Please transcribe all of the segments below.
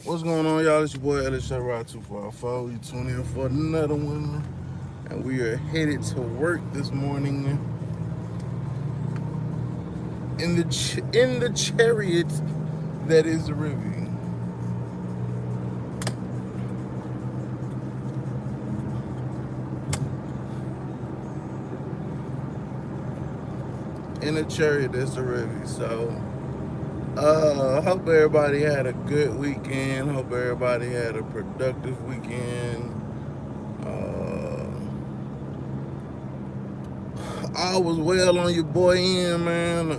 What's going on, y'all? It's your boy Ellis Ride 254. You tune in for another one, and we are headed to work this morning in the chariot that is the Rivian. In the chariot that's the Rivian. So, hope everybody had a good weekend. Hope everybody had a productive weekend. Uh, I was well on your boy end, man.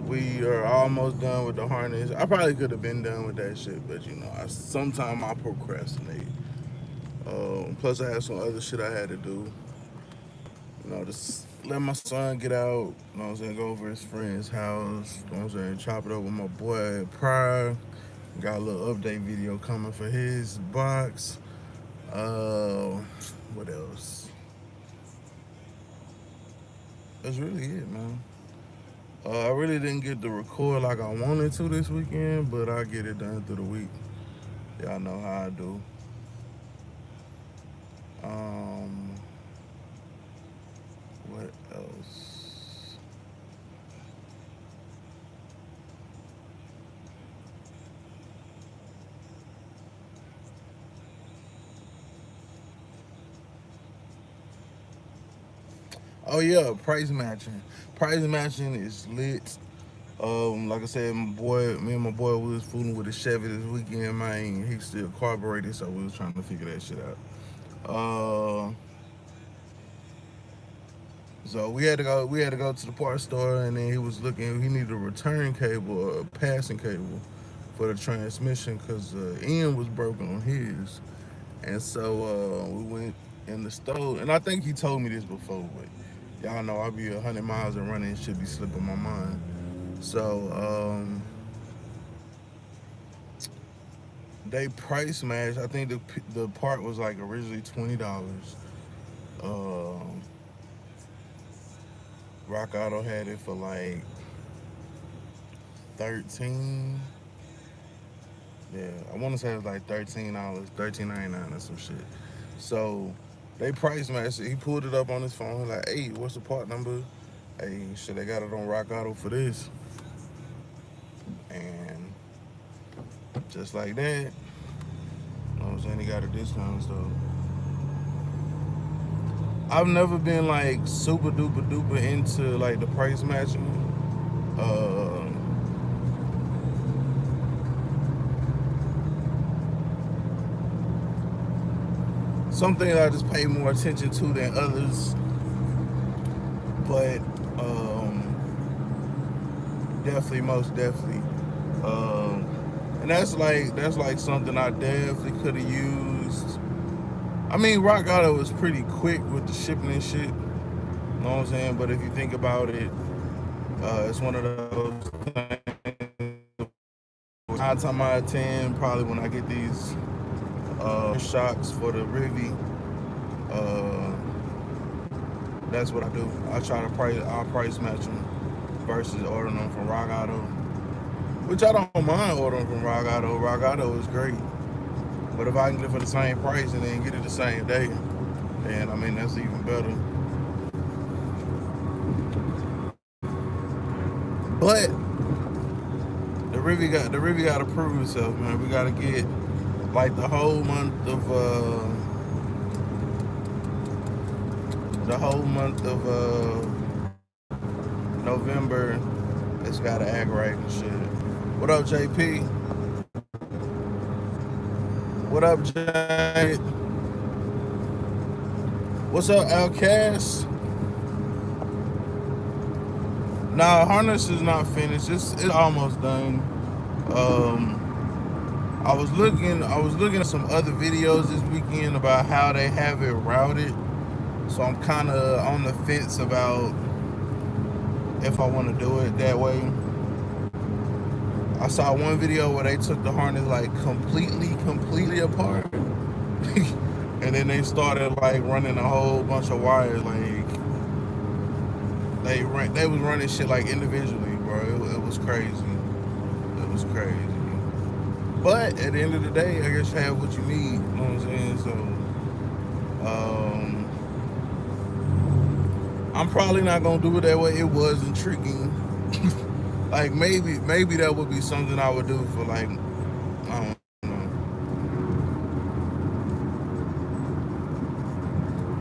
We are almost done with the harness. I probably could have been done with that shit, but sometimes I procrastinate. Plus, I had some other shit I had to do. Just let my son get out. You know what I'm saying? Go over his friend's house. You know what I'm saying? Chop it up with my boy Pryor. Got a little update video coming for his box. Uh, what else? That's really it, man. I really didn't get to record like I wanted to this weekend, but I get it done through the week. Y'all know how I do. Um, what else? Oh yeah, price matching. Price matching is lit. Like I said, me and my boy, we was fooling with the Chevy this weekend, man. He still carbureted, so we was trying to figure that shit out. So we had to go to the parts store, and then he was looking. He needed a return cable or a passing cable for the transmission because end was broken on his. And so we went in the store, and I think he told me this before, but y'all know I be 100 miles and running should be slipping my mind. So they price match. I think the part was like originally $20. Um, Rock Auto had it for like 13. Yeah, I want to say it was like $13, 13.99 or some shit. So they price matched it. He pulled it up on his phone. Like, hey, what's the part number? Hey, shit, they got it on Rock Auto for this. And just like that, you know what I'm saying? He got a discount. So I've never been like super duper duper into like the price matching. Uh, Something I just pay more attention to than others. But definitely, most definitely. Um, and that's like something I definitely could have used. I mean, Rock Auto was pretty quick with the shipping and shit. You know what I'm saying? But if you think about it, it's one of those things. 9 times out of 10, probably when I get these shocks for the Rivi, uh, that's what I do. I'll price match them versus ordering them from Rock Auto, which I don't mind ordering from Rock Auto. Rock Auto is great, but if I can get it for the same price and then get it the same day, then I mean that's even better. But the Rivi got to prove itself, man. We got to get like the whole month of November. It's got to act right and shit. What up, JP? What up, Jay? What's up, Outcast? Nah, harness is not finished. It's almost done. Um, I was looking at some other videos this weekend about how they have it routed. So I'm kind of on the fence about if I want to do it that way. I saw one video where they took the harness like completely apart, and then they started like running a whole bunch of wires. Like they was running shit like individually, bro. It was crazy. It was crazy. But at the end of the day, I guess you have what you need. You know what I'm saying? So, I'm probably not gonna do it that way. It was intriguing. Like maybe that would be something I would do for like I don't know.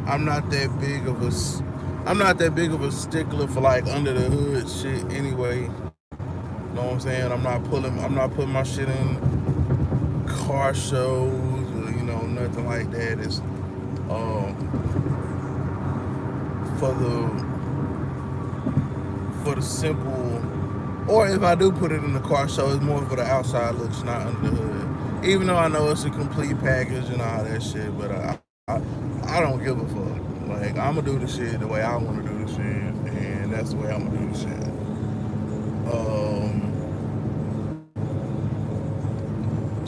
I'm not that big of a I'm not that big of a stickler for like under the hood shit anyway. You know what I'm saying? I'm not putting my shit in car shows or nothing like that. It's um for the simple, or if I do put it in the car show, it's more for the outside looks, not under the hood. Even though I know it's a complete package and all that shit, but I don't give a fuck. Like I'm gonna do the shit the way I want to do the shit, and that's the way I'm gonna do the shit.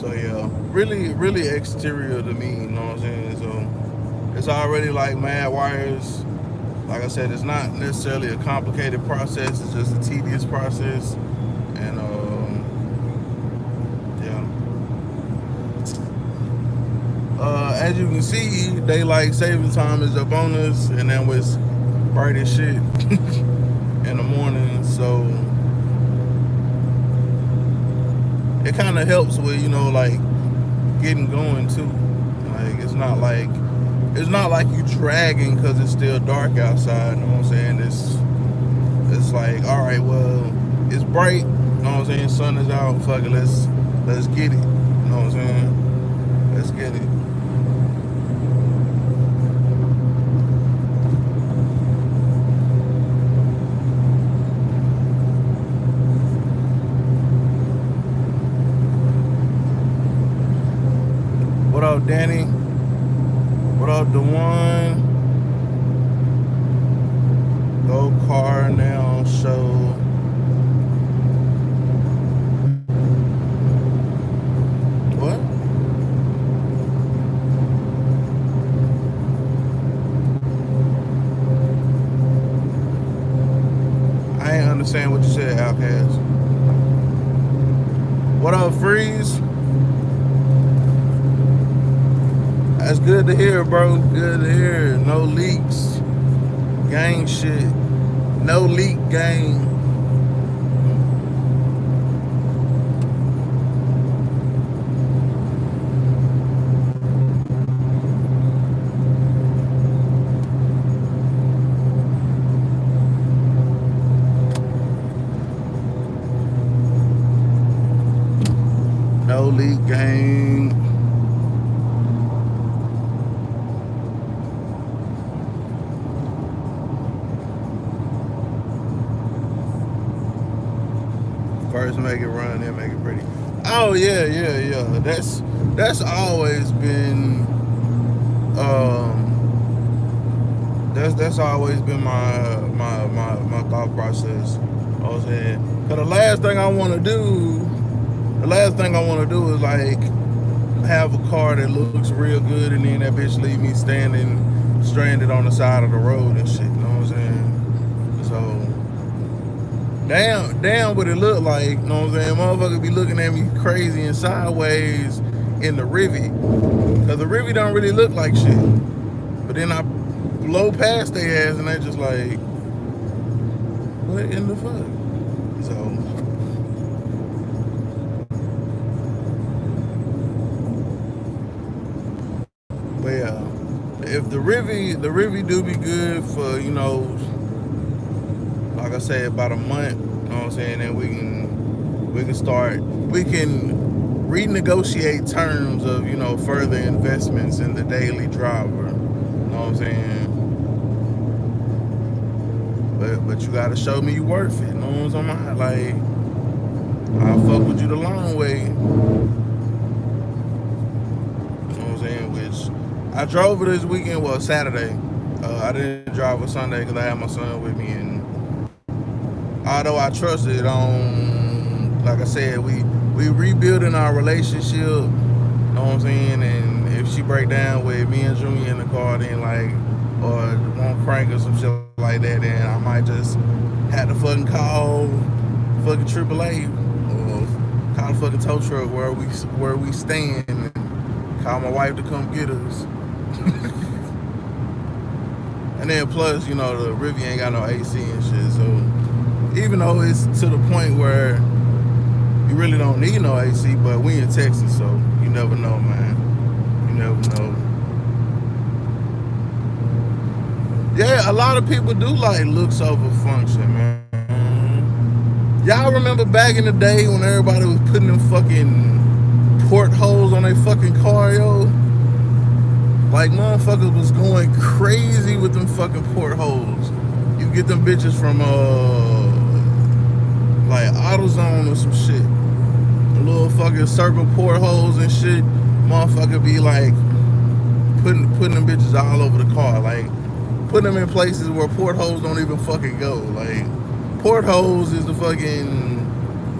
So yeah, really exterior to me. You know what I'm saying? So it's already like mad wires. Like I said, it's not necessarily a complicated process. It's just a tedious process, and yeah. As you can see, daylight saving time is up on us, and then it's bright as shit in the morning. So it kind of helps with like getting going too. Like it's not like you dragging because it's still dark outside. You know what I'm saying? It's like, all right, well, it's bright. You know what I'm saying? Sun is out. Fuck it, let's get it. You know what I'm saying? Let's get it. What up, Danny? What up, Dewan? Go car now show. What? I ain't understand what you said, Outcast. What up, Freeze? That's good to hear, bro. Good to hear. No leaks. Gang shit. No leak gang. No leak gang. First make it run, then make it pretty. Oh yeah. That's always been that's always been my thought process. I was saying, cause the last thing I want to do is like have a car that looks real good and then that bitch leave me standing stranded on the side of the road and shit. You know what I'm saying? So. Damn what it look like, you know what I'm saying? Motherfuckers be looking at me crazy and sideways in the Rivy. Cause the Rivy don't really look like shit. But then I blow past their ass and they just like, what in the fuck? So but yeah. If the Rivy do be good for, like I said, about a month, you know what I'm saying, then we can renegotiate terms of, further investments in the daily driver. You know what I'm saying? But you gotta show me you worth it. You know what I'm saying? Like, I'll fuck with you the long way. You know what I'm saying? Which I drove it this weekend, well, Saturday. I didn't drive it Sunday because I had my son with me, and although I trusted on, like I said, we rebuilding our relationship, you know what I'm saying? And if she break down with me and Junior in the car, then like, or won't crank or some shit like that, then I might just have to fucking call fucking AAA or Call the fucking tow truck where we stand. And call my wife to come get us. And then plus, you know, the Rivian ain't got no AC and shit. So even though it's to the point where you really don't need no AC, but we in Texas, so you never know, man. You never know. Yeah, a lot of people do like looks over function, man. Y'all remember back in the day when everybody was putting them fucking portholes on their fucking car, yo? Like, motherfuckers was going crazy with them fucking portholes. You get them bitches from, like, AutoZone or some shit. Little fucking circle portholes and shit. Motherfucker be, like, putting them bitches all over the car. Like, putting them in places where portholes don't even fucking go. Like, portholes is the fucking...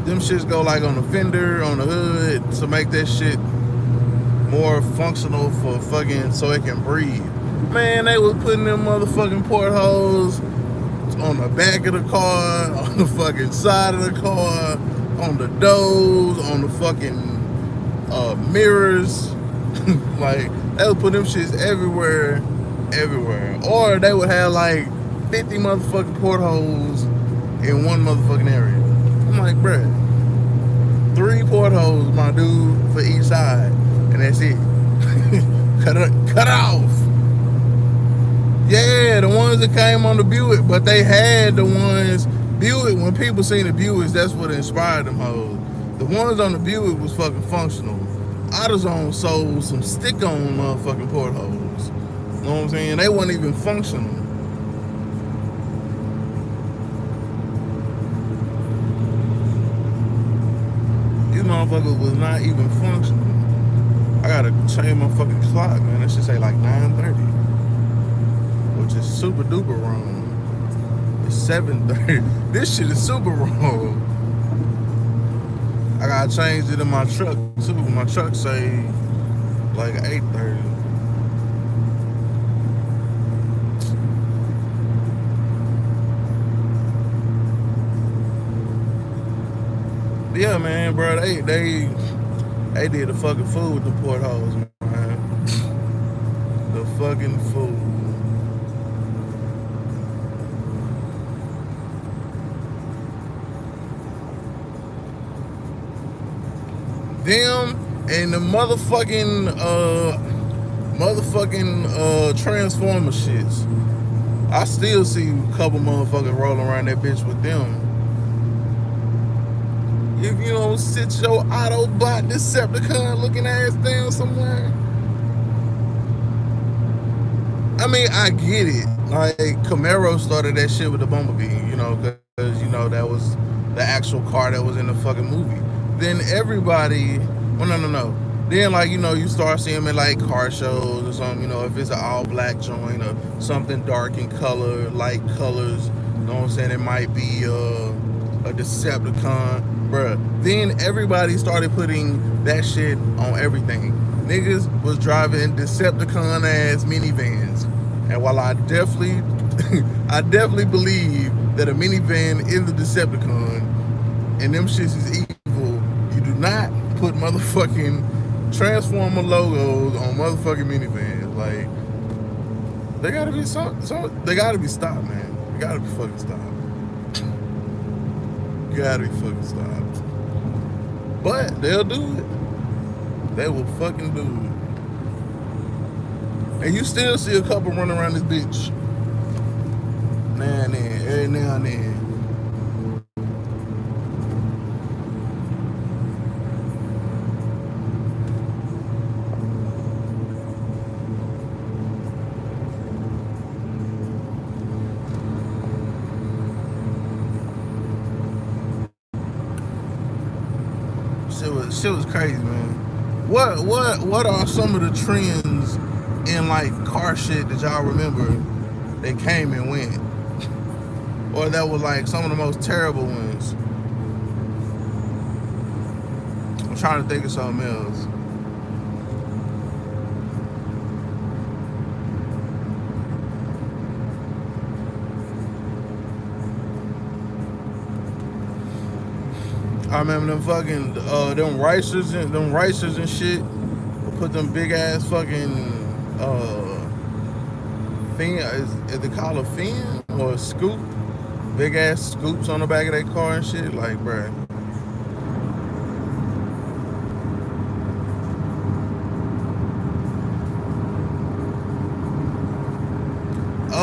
Them shits go, like, on the fender, on the hood, to make that shit more functional for fucking so it can breathe. Man, they was putting them motherfucking portholes on the back of the car, on the fucking side of the car, on the doors, on the fucking mirrors. Like, they would put them shits everywhere. Or they would have like 50 motherfucking portholes in one motherfucking area. I'm like, bruh, 3 portholes, my dude, for each side. And that's it. Cut off. Yeah, the ones that came on the Buick, but they had the ones Buick. When people seen the Buicks, that's what inspired them hoes. The ones on the Buick was fucking functional. AutoZone sold some stick-on motherfucking portholes. You know what I'm saying? They weren't even functional. These motherfuckers was not even functional. I gotta change my fucking clock, man. That should say like 9:30, which is super duper wrong. It's 7:30. This shit is super wrong. I gotta change it in my truck too. My truck say like 8:30. Yeah, man, bro. They did the fucking fool with the portholes, man. The fucking fool. Them and the motherfucking Transformer shits. I still see a couple motherfuckers rolling around that bitch with them. If you don't sit your Autobot Decepticon looking ass down somewhere. I mean, I get it. Like, Camaro started that shit with the Bumblebee, you know, because, you know, that was the actual car that was in the fucking movie. Then everybody, well, no. Then, like, you know, you start seeing them in, like, car shows or something, you know, if it's an all-black joint or something dark in color, light colors, you know what I'm saying? It might be a Decepticon, bruh. Then everybody started putting that shit on everything. Niggas was driving Decepticon-ass minivans. And while I definitely believe that a minivan is a Decepticon and them shits is evil, you do not put motherfucking Transformer logos on motherfucking minivans. Like, they gotta be they gotta be stopped, man. They gotta be fucking stopped. Gotta be fucking stopped. But they'll do it. They will fucking do it. And you still see a couple running around this bitch. Now and then, every now and then. Shit was crazy, man. What are some of the trends in like car shit that y'all remember that came and went? Or that was like some of the most terrible ones? I'm trying to think of something else. I remember them fucking them ricers and shit. Put them big ass fucking fin. Is they call a fin or a scoop? Big ass scoops on the back of their car and shit. Like, bruh.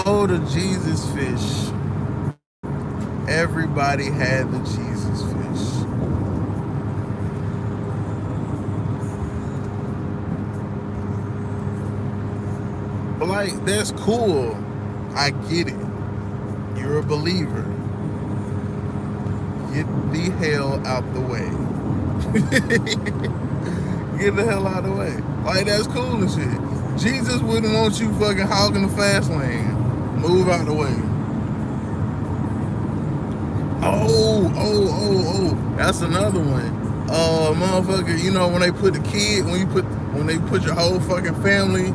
Oh, the Jesus fish. Everybody had the Jesus fish. But like, that's cool. I get it. You're a believer. Get the hell out the way. Get the hell out of the way. Like, that's cool and shit. Jesus wouldn't want you fucking hogging the fast lane. Move out the way. Oh. That's another one. Motherfucker, you know when they put the kid, when they put your whole fucking family,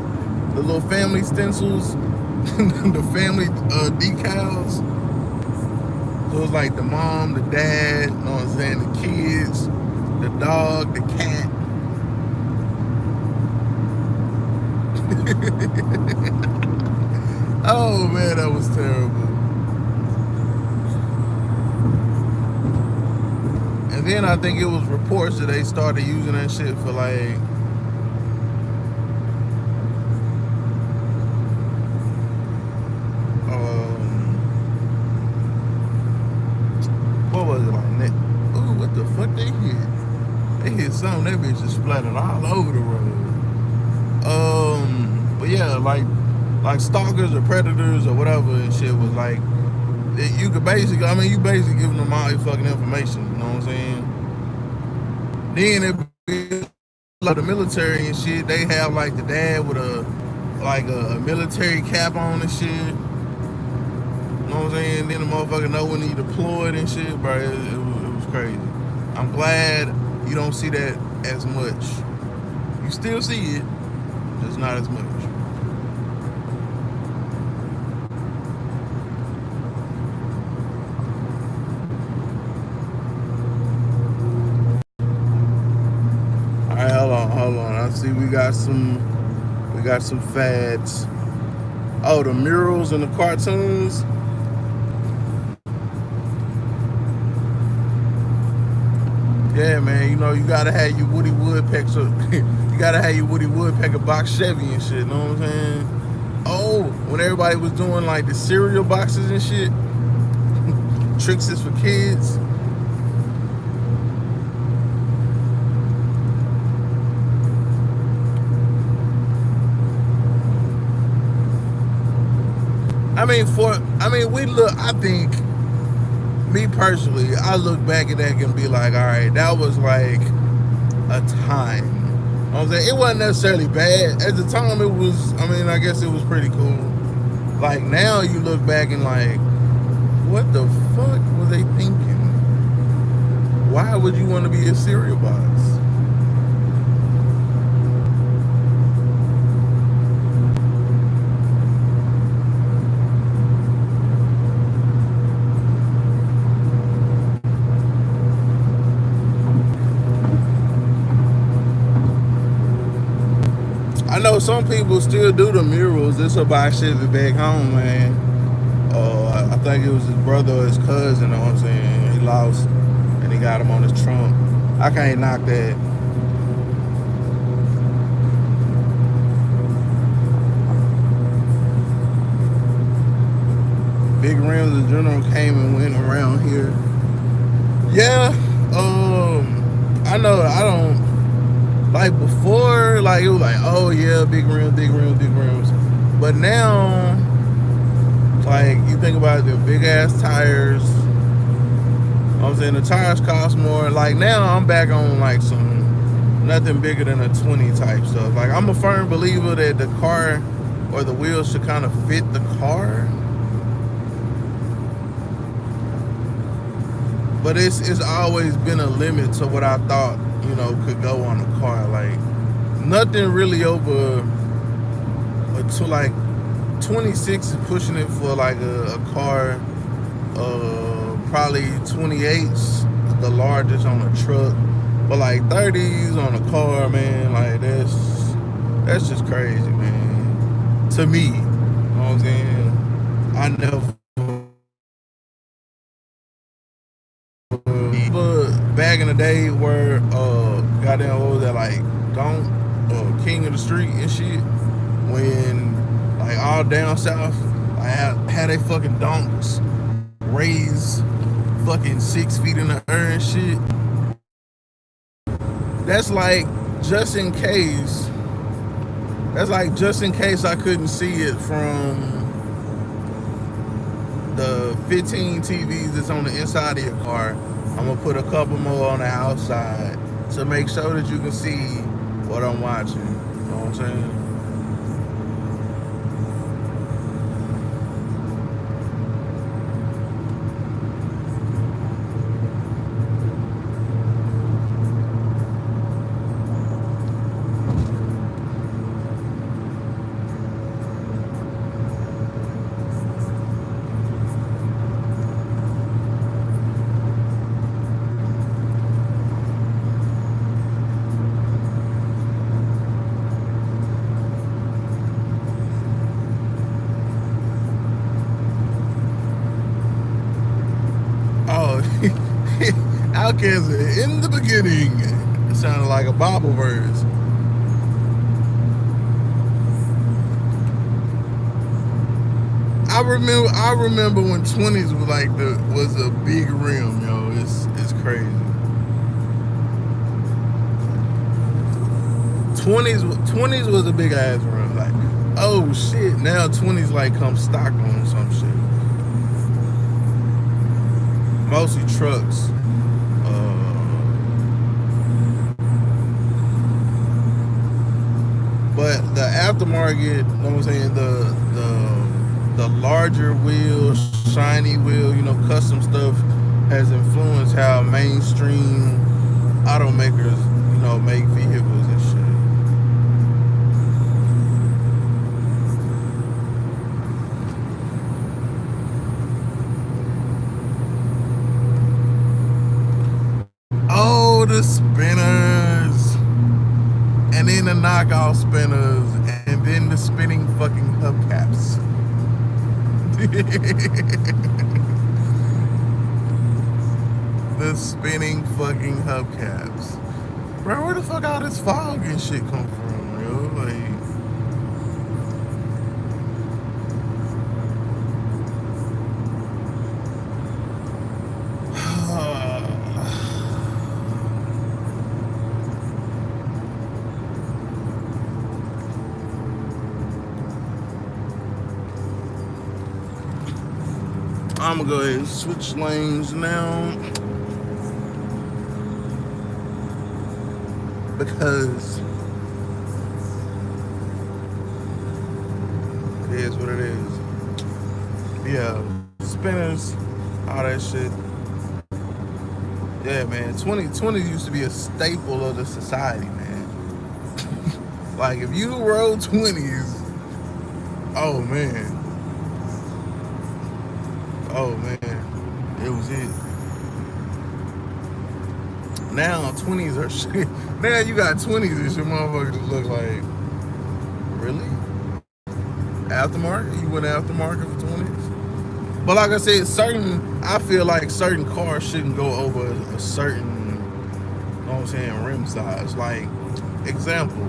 the little family stencils, the family decals. So it's like the mom, the dad, you know what I'm saying, the kids, the dog, the cat. Oh man, that was terrible. And then I think it was reports that they started using that shit for like what was it like? Ooh, what the fuck they hit? They hit something. That bitch just splattered all over the road. But yeah, like stalkers or predators or whatever and shit was like, you could basically, I mean, you basically giving them all your fucking information. You know what I'm saying? Then it be like the military and shit. They have like the dad with a military cap on and shit. You know what I'm saying? Then the motherfucker know when he deployed and shit, bro. It was crazy. I'm glad you don't see that as much. You still see it, just not as much. All right, hold on. I see we got some fads. Oh, the murals and the cartoons. Yeah, man, you know, you gotta have your Woody Woodpecker. You gotta have your Woody Woodpecker box Chevy and shit, you know what I'm saying? Oh, when everybody was doing like the cereal boxes and shit, Trix is for kids. I think, me personally, I look back at that and be like, all right, that was like a time. You know what I'm saying? It wasn't necessarily bad. At the time, it was, I guess it was pretty cool. Like, now you look back and like, what the fuck were they thinking? Why would you want to be a cereal box? I know some people still do the murals. It's about shit back home, man. I think it was his brother or his cousin, you know what I'm saying? He lost and he got him on his trunk. I can't knock that. Big rims in general came and went around here. Yeah, I know I don't like before, like it was like, oh yeah, big rims, big rims, big rims. But now, like you think about the big ass tires. I'm saying the tires cost more. Like now I'm back on like some nothing bigger than a 20 type stuff. Like I'm a firm believer that the car or the wheels should kind of fit the car. But it's always been a limit to what I thought, could go on a car. Like nothing really over to like 26 is pushing it for like a car. Probably 28s the largest on a truck, but like 30s on a car, man, like that's just crazy, man. To me, you know what I'm saying? I never. But back in the day, where goddamn what was that like? Don't King of the Street and shit. When like all down south, I had they fucking donks raised fucking 6 feet in the air and shit. That's like just in case. That's like just in case I couldn't see it from the 15 TVs that's on the inside of your car. I'm gonna put a couple more on the outside to make sure that you can see what I'm watching. You know what I'm saying? Oh, Outkast in the beginning. It sounded like a Bible verse. I remember when 20s was like was a big rim, yo. It's crazy. 20s was a big ass rim. Like, oh shit, now 20s like come stock on some shit. Mostly trucks. But the aftermarket, you know what I'm saying, the larger wheel, shiny wheel, you know, custom stuff has influenced how mainstream automakers, you know, make vehicles and shit. Oh, the spinners, and then the knockout spinners, and then the spinning fucking hubcaps. The spinning fucking hubcaps. Bro, where the fuck all this fog and shit come from, yo? Like, I'm gonna go ahead and switch lanes now because it is what it is. Yeah, spinners, all that shit. Yeah, man. 2020 used to be a staple of the society, man. Like if you rode 20s, oh man, oh man, it was it. Now 20s are shit. Now you got 20s and shit, motherfuckers look like really aftermarket. You went aftermarket for 20s. But like I said, I feel like certain cars shouldn't go over a certain, you know what I'm saying, rim size. Like, example,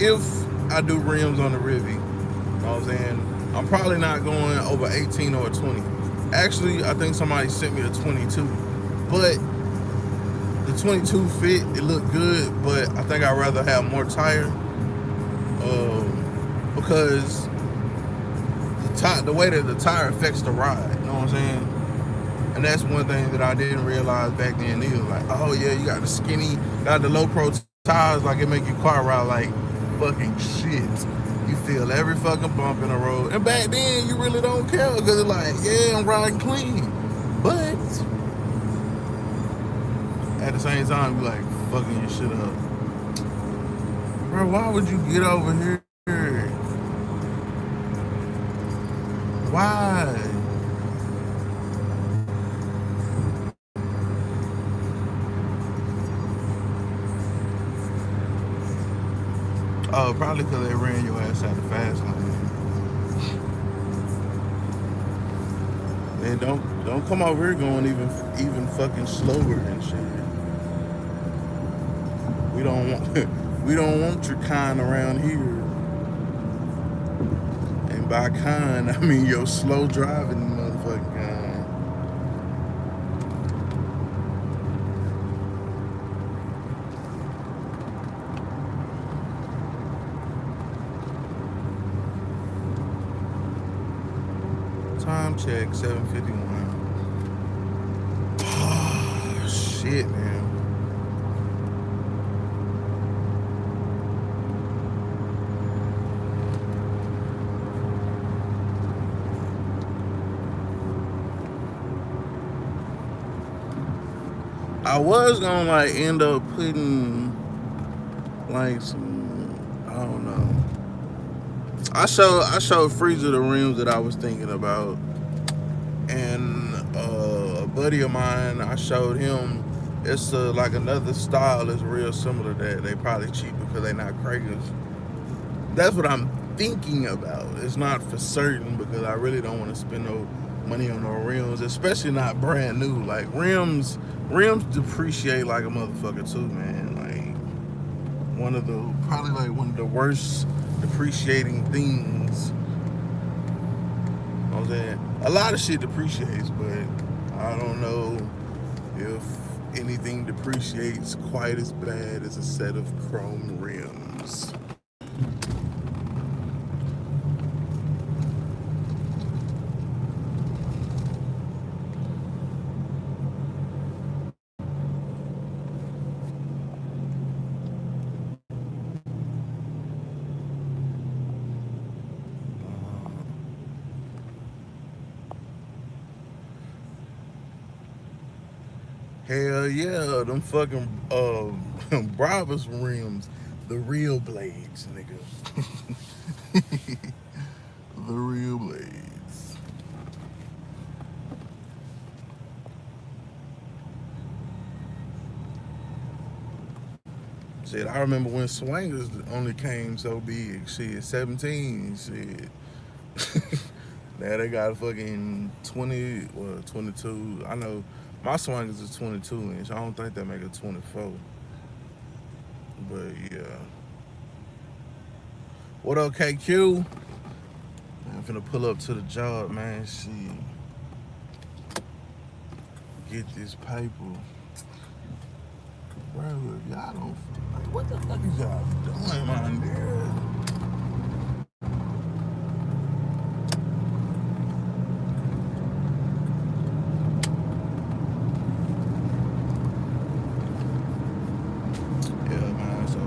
if I do rims on the Rivi, you know what I'm saying, I'm probably not going over 18 or a 20. Actually, I think somebody sent me a 22, but the 22 fit, it looked good, but I think I'd rather have more tire, because the way that the tire affects the ride, you know what I'm saying? And that's one thing that I didn't realize back then either. Like, oh yeah, you got the skinny, got the low pro tires, like it make your car ride like fucking shit. You feel every fucking bump in the road. And back then, you really don't care because it's like, yeah, I'm riding clean. But at the same time, you like fucking your shit up. Bro, why would you get over here? Why? Oh, probably because they ran your ass out of fast lane. Man, don't come over here going even fucking slower and shit. We don't want we don't want your kind around here. And by kind, I mean your slow driving motherfucking kind. Time check, 7:51. Oh, shit, man. I was gonna like end up putting like some, I don't know. I showed Freezer the rims that I was thinking about, and a buddy of mine, I showed him. It's like another style that's real similar to that. They probably cheap because they not Kragers. That's what I'm thinking about. It's not for certain because I really don't want to spend no money on no rims, especially not brand new. Like rims depreciate like a motherfucker too, man. Like probably like one of the worst depreciating things. You know what I'm saying? A lot of shit depreciates, but I don't know if anything depreciates quite as bad as a set of chrome rims. Hell yeah, them fucking Brabus rims, the real blades, nigga. The real blades. Shit, I remember when Swangers only came so big. Shit, 17. Shit. Now they got fucking 20, well, 22. I know my Swangers is 22 inch. I don't think they make a 24. But yeah. What up, KQ? I'm finna pull up to the job, man. See, get this paper. Bro, if y'all don't, like, what the fuck is y'all doing, man? Yeah, man. So,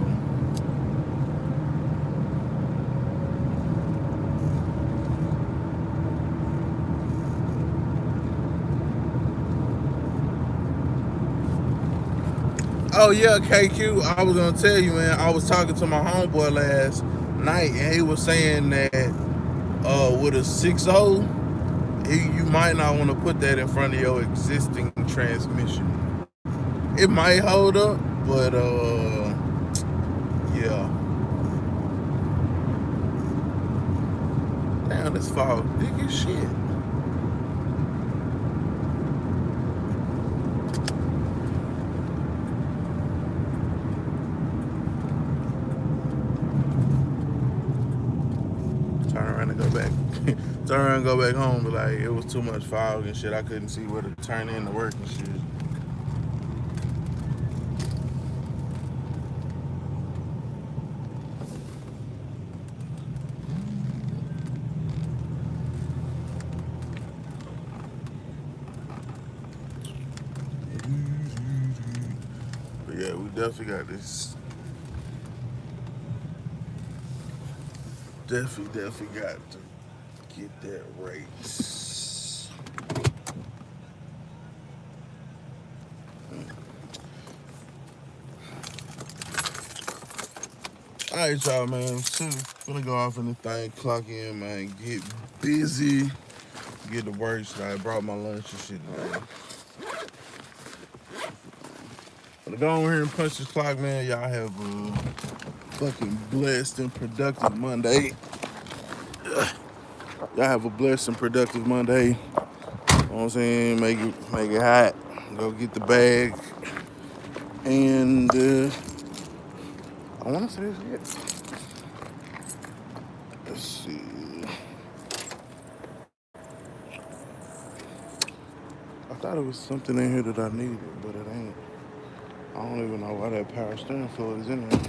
oh yeah, KQ. I was gonna tell you, man. I was talking to my homeboy last night, and he was saying that with a 6.0, you might not want to put that in front of your existing transmission. It might hold up, but yeah. Damn, this fog thick as shit. Turn around and go back. Turn around and go back home, but like it was too much fog and shit. I couldn't see where to turn in to work and shit. But yeah, we definitely got this. Definitely got to get that race. Alright, y'all, man. So, gonna go off in the thing, clock in, man. Get busy. Get to work. So I brought my lunch and shit, man. Gonna go over here and punch this clock, man. Y'all have fucking blessed and productive Monday. Y'all have a blessed and productive Monday. You know what I'm saying? Make it hot. Go get the bag. And I want to say this yet. Let's see. I thought it was something in here that I needed, but it ain't. I don't even know why that power steering fluid is in there.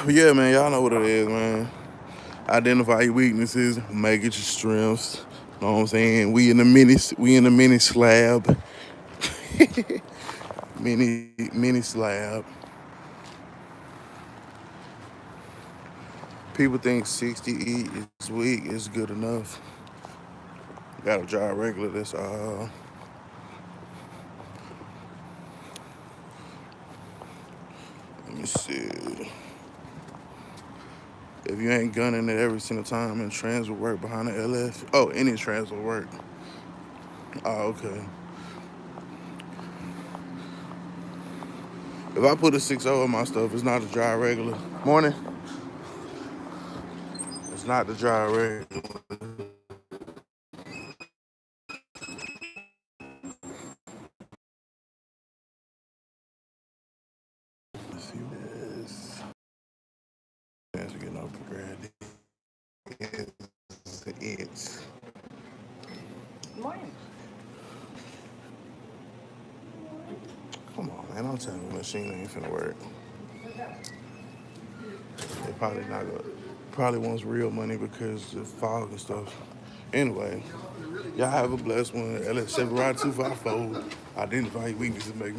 But yeah, man, y'all know what it is, man. Identify your weaknesses, make it your strengths. You know what I'm saying? We in the mini slab. mini slab. People think 60 eat is weak is good enough. Gotta drive regular, that's all. Let me see. If you ain't gunning it every single time and trans will work behind the LF. Oh, any trans will work. Oh, okay. If I put a 6.0 in my stuff, it's not to drive regular. Morning. It's not to drive regular. Let's see this. As we getting off the grad. It's. Morning. Come on, man. I'm telling you, the machine ain't finna work. They probably not gonna. Probably wants real money because the fog and stuff. Anyway, y'all have a blessed one. LS7 Ride 254. Identify your weaknesses, make